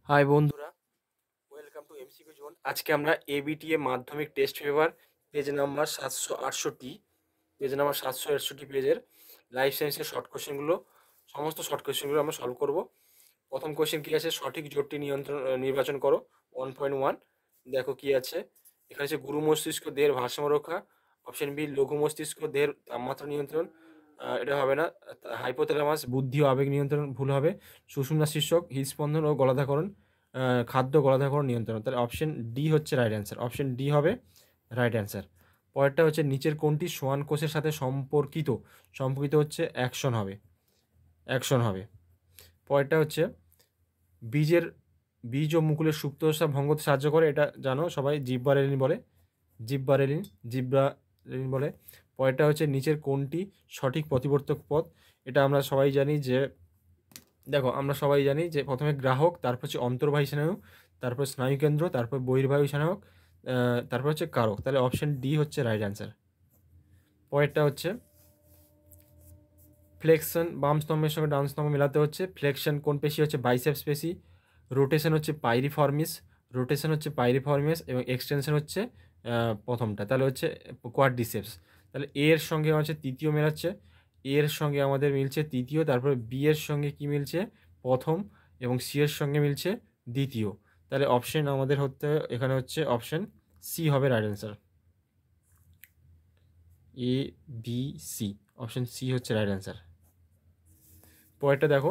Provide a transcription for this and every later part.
High বন্ধুরা, welcome to MCQ zone. আজকে আমরা এবিটিএ মাধ্যমিক টেস্ট পেপার পেজ নাম্বার 768 পেজের লাইফ সায়েন্সের শর্ট কোশ্চেনগুলো, সমস্ত শর্ট কোশ্চেনগুলো আমরা সলভ করব। প্রথম কোশ্চেন কি আছে, সঠিক জোটটি নির্বাচন করো। 1.1 দেখো কি আছে। এখানে আছে গুরু মস্তিষ্ক দেহের ভারসাম্য রক্ষা। অপশন বি লঘু মস্তিষ্ক দেহের তাপমাত্রা নিয়ন্ত্রণ। এটা হবে না। হাইপোথ্যালামাস বুদ্ধি ও আবেগ নিয়ন্ত্রণ ভুল হবে। সুষুম্না শীর্ষক হৃদস্পন্দন ও গলাধাকরণ, খাদ্য গলাধাকরণ নিয়ন্ত্রণ। তাহলে অপশন ডি হচ্ছে রাইট অ্যান্সার। অপশন ডি হবে রাইট অ্যান্সার। পরেরটা হচ্ছে নিচের কোনটি সোয়ান কোষের সাথে সম্পর্কিত। সম্পর্কিত হচ্ছে অ্যাকশন হবে। পরেরটা হচ্ছে বীজের বীজ ও মুকুলের সুপ্তদশা ভঙ্গ করতে সাহায্য করে, এটা জানো সবাই, জিব্বারেলিন বলে। পরেরটা হচ্ছে নিচের কোনটি সঠিক প্রতিবর্তক পথ। এটা আমরা সবাই জানি যে, দেখো আমরা সবাই জানি যে প্রথমে গ্রাহক, তারপর হচ্ছে অন্তর্বাহী স্নায়ু, তারপর স্নায়ুকেন্দ্র, তারপর বহির্বাহী স্নায়ক, তারপর হচ্ছে কারক। তাহলে অপশন ডি হচ্ছে রাইট অ্যান্সার। পরেরটা হচ্ছে ফ্লেকশন, বাম স্তম্ভের সঙ্গে ডান স্তম্ভ মেলাতে হচ্ছে। ফ্লেকশন কোন পেশি হচ্ছে বাইসেপস পেশি। রোটেশন হচ্ছে পাইরিফর্মিস এবং এক্সটেনশন হচ্ছে প্রথমটা, তাহলে হচ্ছে কোয়াড্রিসেপস। তাহলে এ এর সঙ্গে হচ্ছে তৃতীয় মেলাচ্ছে, এর সঙ্গে আমাদের মিলছে তৃতীয়, তারপরে বি এর সঙ্গে কি মিলছে প্রথম, এবং সি এর সঙ্গে মিলছে দ্বিতীয়। তাহলে অপশন আমাদের হতে এখানে হচ্ছে অপশন সি হবে right answer. A B C, option C হচ্ছে রাইট অ্যান্সার। পরেরটা দেখো,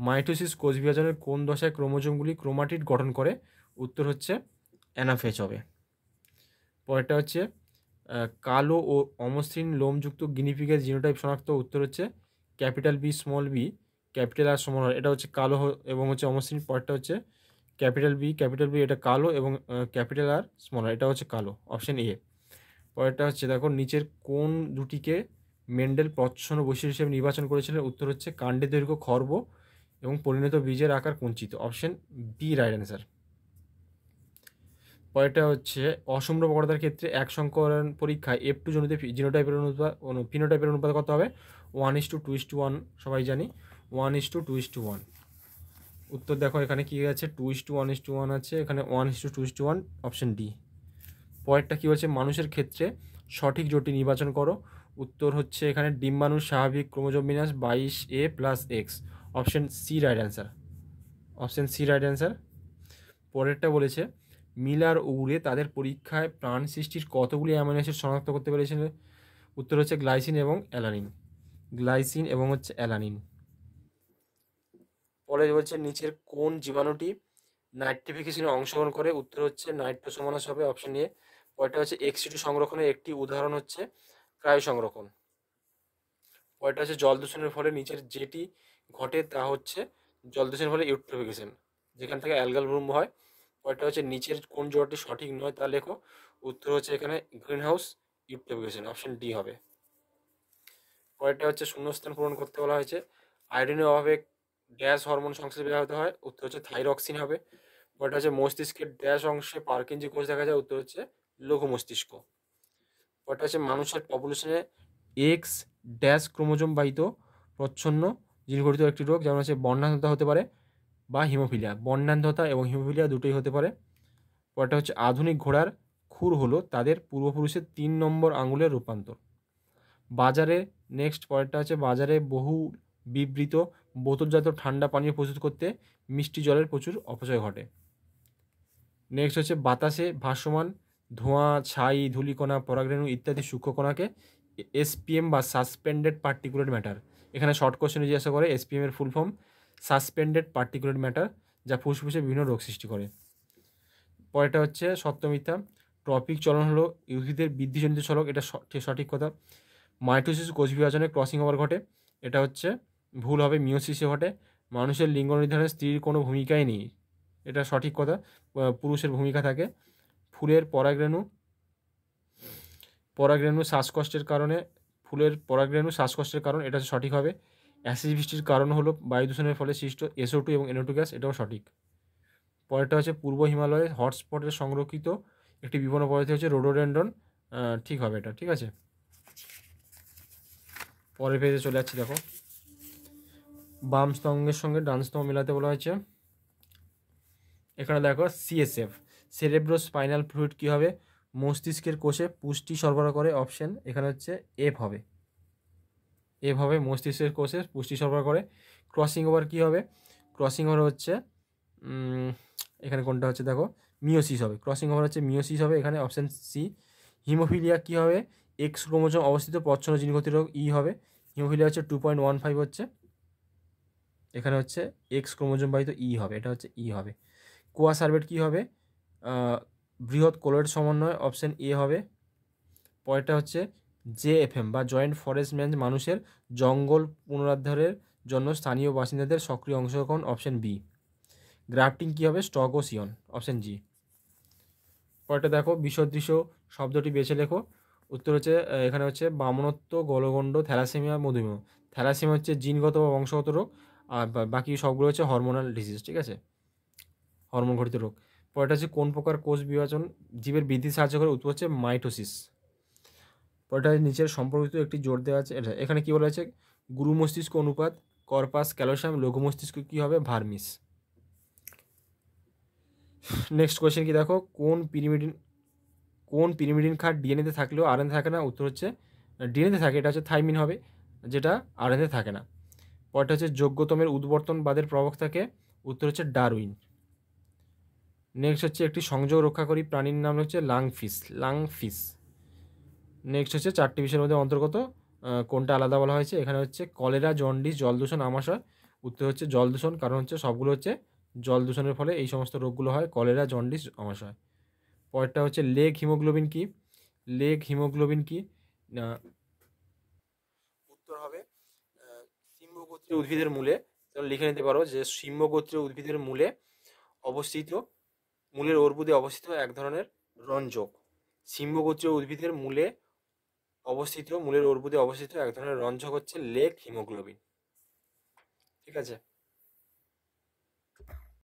মাইটোসিস কোষ বিভাজনের কোন দশায় ক্রোমোজোমগুলি ক্রোমাটিড গঠন করে। উত্তর হচ্ছে অ্যানাফেজ হবে। পরেরটা হচ্ছে কালো ও অমসৃণ লোমযুক্ত গিনিপিগের জিনোটাইপ শনাক্ত। উত্তর হচ্ছে capital B small B capital R small R. এটা হচ্ছে কালো এবং হচ্ছে অমসৃণ। পরেরটা হচ্ছে ক্যাপিটাল বি এটা কালো এবং ক্যাপিটাল আর স্মল আর এটা হচ্ছে কালো, অপশন এ। পরেরটা হচ্ছে দেখো, নিচের কোন দুটিকে মেন্ডেল প্রচ্ছন্ন বৈশিষ্ট্য হিসেবে নির্বাচন করেছিলেন। উত্তর হচ্ছে কাণ্ডের দৈর্ঘ্য খর্ব এবং পরিণত বীজের আকার কুঞ্চিত, অপশন বি রাইট অ্যান্সার। পরেরটা হচ্ছে অসম্র প্রবণতার ক্ষেত্রে এক সংকরণ পরীক্ষায় F2 জনিত জিনোটাইপের ফিনোটাইপের অনুপাত কত হবে। 1:2:1, সবাই জানি 1:2:1। উত্তর দেখো এখানে কি আছে, 2:1:1 আছে, এখানে 1:2:1, অপশন ডি। পরেরটা কী হচ্ছে, মানুষের ক্ষেত্রে সঠিক জোটটি নির্বাচন করো। উত্তর হচ্ছে এখানে ডিম্বাণুর স্বাভাবিক ক্রোমোজোম বিন্যাস 22A+X, option C right answer. Option C right answer. পরেরটা বলেছে মিলার ও উরে তাদের পরীক্ষায় প্রাণ সৃষ্টির কতগুলি অ্যামাইনো অ্যাসিড শনাক্ত করতে পেরেছিল। উত্তর হচ্ছে গ্লাইসিন এবং হচ্ছে অ্যালানিন। পরে বলছে নিচের কোন জীবাণুটি নাইট্রিফিকেশনে অংশগ্রহণ করে। উত্তর হচ্ছে নাইট্রোসোমানাস হবে, অপশন এ। পরেরটা হচ্ছে এক্সিটি সংরক্ষণের একটি উদাহরণ হচ্ছে ক্রায়ো সংরক্ষণ। পরেরটা হচ্ছে জল দূষণের ফলে নিচের যেটি ঘটে তা হচ্ছে জল দূষণের ফলে ইউট্রোফিকেশন, যেখান থেকে অ্যালগাল ব্লুম হয়। পরেরটা হচ্ছে নিচের কোন জোড়াটি সঠিক নয় তা লেখো। উত্তর হচ্ছে এখানে green house eutrophication, option D হবে। পরেরটা হচ্ছে শূন্যস্থান পূরণ করতে বলা হয়েছে। আয়োডিনের অভাবে ড্যাশ হরমোন সংশ্লেষ ব্যাহত হয়। উত্তর হচ্ছে থাইরক্সিন হবে। পরেরটা হচ্ছে মস্তিষ্কের ড্যাশ অংশে পার্কিনজি কোষ দেখা যায়। উত্তর হচ্ছে লঘু মস্তিষ্ক। পরেরটা হচ্ছে মানুষের পপুলেশনে এক্স ড্যাশ ক্রোমোজোম বাহিত প্রচ্ছন্ন জিন গঠিত একটি রোগ, যেমন হচ্ছে বর্ণান্ধতা হতে পারে বা হিমোফিলিয়া। বর্ণান্ধতা এবং হিমোফিলিয়া দুটোই হতে পারে। পরেরটা হচ্ছে আধুনিক ঘোড়ার খুর হলো তাদের পূর্বপুরুষের 3 নম্বর আঙুলের রূপান্তর। বাজারে পরেরটা হচ্ছে বাজারে বহু বিবৃত বোতলজাত ঠান্ডা পানীয় প্রস্তুত করতে মিষ্টি জলের প্রচুর অপচয় ঘটে। নেক্সট হচ্ছে বাতাসে ভাসমান ধোঁয়া, ছাই, ধূলিকণা, পরাগরেণু ইত্যাদি সূক্ষ্মকণাকে এসপিএম বা সাসপেন্ডেড পার্টিকুলেট ম্যাটার। এখানে শর্ট কোশ্চেনে জিজ্ঞাসা করে এসপিএম এর full form suspended particulate matter, যা ফুসফুসে বিভিন্ন রোগ সৃষ্টি করে। পরেরটা হচ্ছে সত্য মিথ্যা। ট্রপিক চলন হলো উদ্ভিদের বৃদ্ধিজনিত চলক, এটা সঠিক কথা। মাইটোসিস কোষ বিভাজনে ক্রসিং ওভার ঘটে, এটা হচ্ছে ভুল হবে, মিওসিসে ঘটে। মানুষের লিঙ্গ নির্ধারণে স্ত্রীর কোনো ভূমিকাই নেই, এটা সঠিক কথা, পুরুষের ভূমিকা থাকে। ফুলের পরাগরেণু শ্বাসকষ্টের কারণে শ্বাসকষ্টের কারণ, এটা সঠিক হবে। অ্যাসিড বৃষ্টির কারণ হলো বায়ু দূষণের ফলে সৃষ্ট SO2 এবং NO2 গ্যাস, এটাও সঠিক। পরেরটা হচ্ছে পূর্ব হিমালয়ের হটস্পটে সংরক্ষিত একটি বিপন্ন প্রজাতি হচ্ছে রোডোডেন্ড্রন, ঠিক হবে এটা, ঠিক আছে। পরের পেজে চলে যাচ্ছি, দেখো বাম স্তম্ভের সঙ্গে ডান স্তম্ভ মেলাতে বলা হয়েছে। এখানে দেখো সিএসএফ, সেরেব্রো স্পাইনাল ফ্লুইড কী হবে, মস্তিষ্কের কোষে পুষ্টি সরবরাহ করে, অপশন এখানে হচ্ছে এফ হবে, এফ হবে, মস্তিষ্কের কোষে পুষ্টি সরবরাহ করে। ক্রসিং ওভার কী হবে, ক্রসিং ওভার হচ্ছে এখানে কোনটা হচ্ছে দেখো মিওসিস হবে, ক্রসিং ওভার হচ্ছে মিওসিস হবে এখানে, অপশন সি। হিমোফিলিয়া কী হবে, এক্স ক্রোমোজোম অবস্থিত প্রচ্ছন্ন জিনগত রোগ, ই হবে। হিমোফিলিয়া হচ্ছে 2.15 হচ্ছে, এখানে হচ্ছে এক্স ক্রোমোজোম বাহিত ই হবে, এটা হচ্ছে ই হবে। কোয়া সার্ভেট কী হবে, বৃহৎ কোলয়েড সমন্বয়, অপশন এ হবে। পরেরটা হচ্ছে জেএফএম বা জয়েন্ট ফরেস্ট ম্যান, মানুষের জঙ্গল পুনরুদ্ধারের জন্য স্থানীয় বাসিন্দাদের সক্রিয় অংশগ্রহণ, অপশন বি। গ্রাফটিং কী হবে, স্টগোসিয়ন, অপশন জি। পরেরটা দেখো বিসদৃশ শব্দটি বেছে লেখো। উত্তর হচ্ছে এখানে হচ্ছে বামনত্ব, গলগণ্ড, থ্যালাসেমিয়া, মধুমেহ। থ্যালাসেমিয়া হচ্ছে জিনগত বা বংশগত রোগ, আর বাকি সবগুলো হচ্ছে হরমোনাল ডিজিজ, ঠিক আছে, হরমোন ঘটিত রোগ। পরেরটা হচ্ছে কোন প্রকার কোষ বিভাজন জীবের বৃদ্ধি সাহায্য করে, উত্তর হচ্ছে মাইটোসিস। পরেরটা নিচের সম্পর্কিত একটি জোর দেওয়া আছে, এখানে কী বলা আছে, গুরু মস্তিষ্ক অনুপাত, কর্পাস ক্যালোসাম, লঘু মস্তিষ্ক কী হবে, ভার্মিস। নেক্সট কোয়েশ্চেন কি দেখো, কোন পিরিমিডিন ক্ষার ডিএনএতে থাকলেও আরএনএ থাকে না, উত্তর হচ্ছে ডিএনএতে থাকে, এটা হচ্ছে থাইমিন হবে, যেটা আরএনএতে থাকে না। পরটা হচ্ছে যোগ্যতমের উদ্বর্তনবাদের প্রবক্তাকে, উত্তর হচ্ছে ডারউইন। নেক্সট হচ্ছে একটি সংযোগ রক্ষাকারী প্রাণীর নাম হচ্ছে লাংফিশ। নেক্সট হচ্ছে চারটি বিষয়ের মধ্যে অন্তর্গত কোনটা আলাদা বলা হয়েছে, এখানে হচ্ছে কলেরা, জন্ডিস, জলদূষণ, আমাশয়, উত্তর হচ্ছে জলদূষণ, কারণ হচ্ছে সবগুলো হচ্ছে জল দূষণের ফলে এই সমস্ত রোগগুলো হয়, কলেরা, জন্ডিস, আমাশয়। পরেরটা হচ্ছে লেগ হিমোগ্লোবিন কি, লেগ হিমোগ্লোবিন কি, উত্তর হবে সিম্বগোত্রীয় উদ্ভিদের মূলে, তোমরা লিখে নিতে পারো যে সিম্বগোত্রীয় উদ্ভিদের মূলে অবস্থিত, মূলের অর্বুদে অবস্থিত এক ধরনের রঞ্জক। সিম্বগোত্রীয় উদ্ভিদের মূলে অবস্থিত, মূলের অর্বুদে অবস্থিত এক ধরনের রঞ্জক হচ্ছে লেগ হিমোগ্লোবিন, ঠিক আছে।